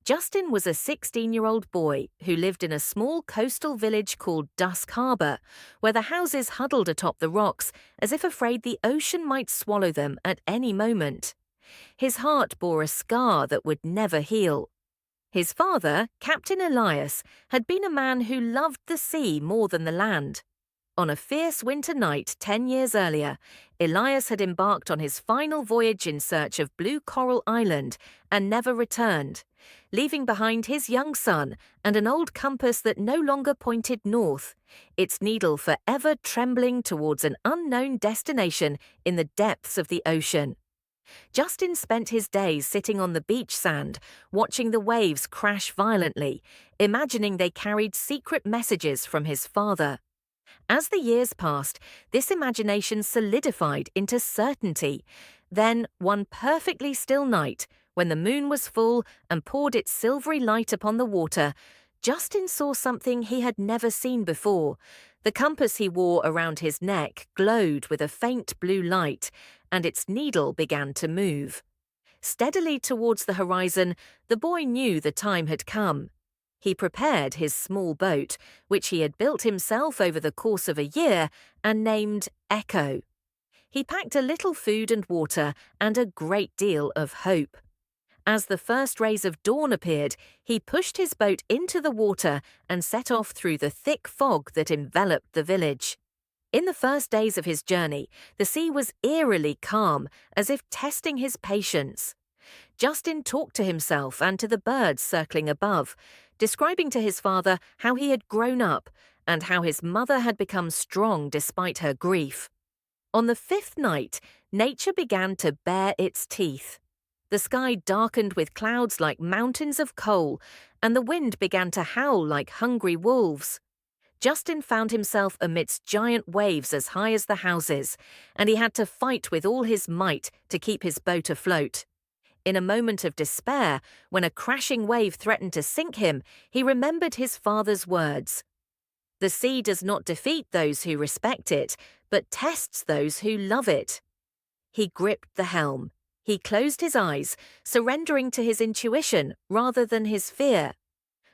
Justin was a 16-year-old boy who lived in a small coastal village called Dusk Harbor, where the houses huddled atop the rocks as if afraid the ocean might swallow them at any moment. His heart bore a scar that would never heal. His father, Captain Elias, had been a man who loved the sea more than the land. On a fierce winter night 10 years earlier, Elias had embarked on his final voyage in search of Blue Coral Island and never returned, leaving behind his young son and an old compass that no longer pointed north, its needle forever trembling towards an unknown destination in the depths of the ocean. Justin spent his days sitting on the beach sand, watching the waves crash violently, imagining they carried secret messages from his father. As the years passed, this imagination solidified into certainty. Then, one perfectly still night, when the moon was full and poured its silvery light upon the water, Justin saw something he had never seen before. The compass he wore around his neck glowed with a faint blue light, and its needle began to move. Steadily towards the horizon, the boy knew the time had come. He prepared his small boat, which he had built himself over the course of a year, and named Echo. He packed a little food and water and a great deal of hope. As the first rays of dawn appeared, he pushed his boat into the water and set off through the thick fog that enveloped the village. In the first days of his journey, the sea was eerily calm, as if testing his patience. Justin talked to himself and to the birds circling above, describing to his father how he had grown up and how his mother had become strong despite her grief. On the fifth night, nature began to bare its teeth. The sky darkened with clouds like mountains of coal, and the wind began to howl like hungry wolves. Justin found himself amidst giant waves as high as the houses, and he had to fight with all his might to keep his boat afloat. In a moment of despair, when a crashing wave threatened to sink him, he remembered his father's words. "The sea does not defeat those who respect it, but tests those who love it." He gripped the helm. He closed his eyes, surrendering to his intuition rather than his fear.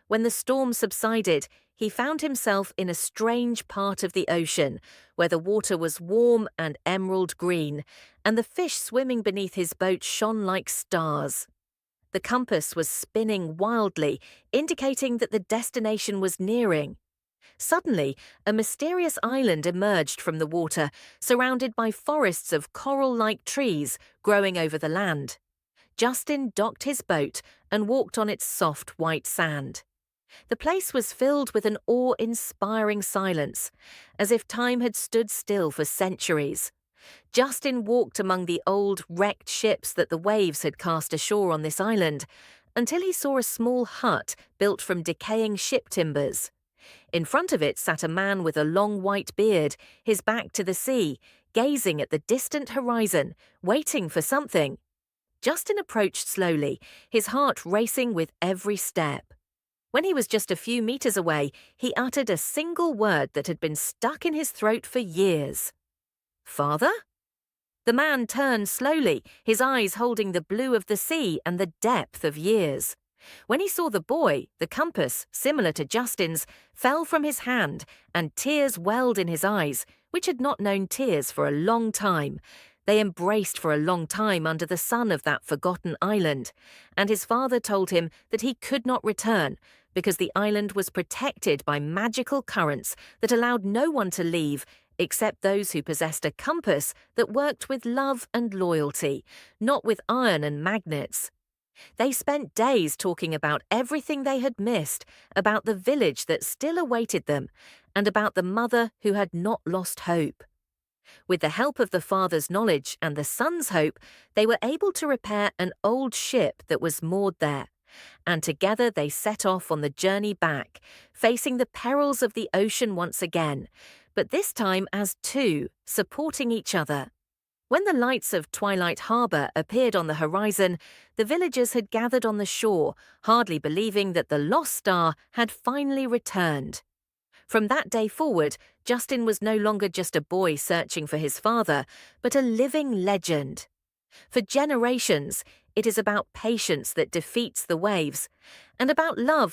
When the storm subsided, he found himself in a strange part of the ocean, where the water was warm and emerald green, and the fish swimming beneath his boat shone like stars. The compass was spinning wildly, indicating that the destination was nearing. Suddenly, a mysterious island emerged from the water, surrounded by forests of coral-like trees growing over the land. Justin docked his boat and walked on its soft white sand. The place was filled with an awe-inspiring silence, as if time had stood still for centuries. Justin walked among the old, wrecked ships that the waves had cast ashore on this island, until he saw a small hut built from decaying ship timbers. In front of it sat a man with a long white beard, his back to the sea, gazing at the distant horizon, waiting for something. Justin approached slowly, his heart racing with every step. When he was just a few meters away, he uttered a single word that had been stuck in his throat for years. "Father?" The man turned slowly, his eyes holding the blue of the sea and the depth of years. When he saw the boy, the compass, similar to Justin's, fell from his hand, and tears welled in his eyes, which had not known tears for a long time. They embraced for a long time under the sun of that forgotten island, and his father told him that he could not return, because the island was protected by magical currents that allowed no one to leave except those who possessed a compass that worked with love and loyalty, not with iron and magnets. They spent days talking about everything they had missed, about the village that still awaited them, and about the mother who had not lost hope. With the help of the father's knowledge and the son's hope, they were able to repair an old ship that was moored there, and together they set off on the journey back, facing the perils of the ocean once again, but this time as two, supporting each other. When the lights of Twilight Harbor appeared on the horizon, the villagers had gathered on the shore, hardly believing that the lost star had finally returned. From that day forward, Justin was no longer just a boy searching for his father, but a living legend. For generations, It is about patience that defeats the waves, and about love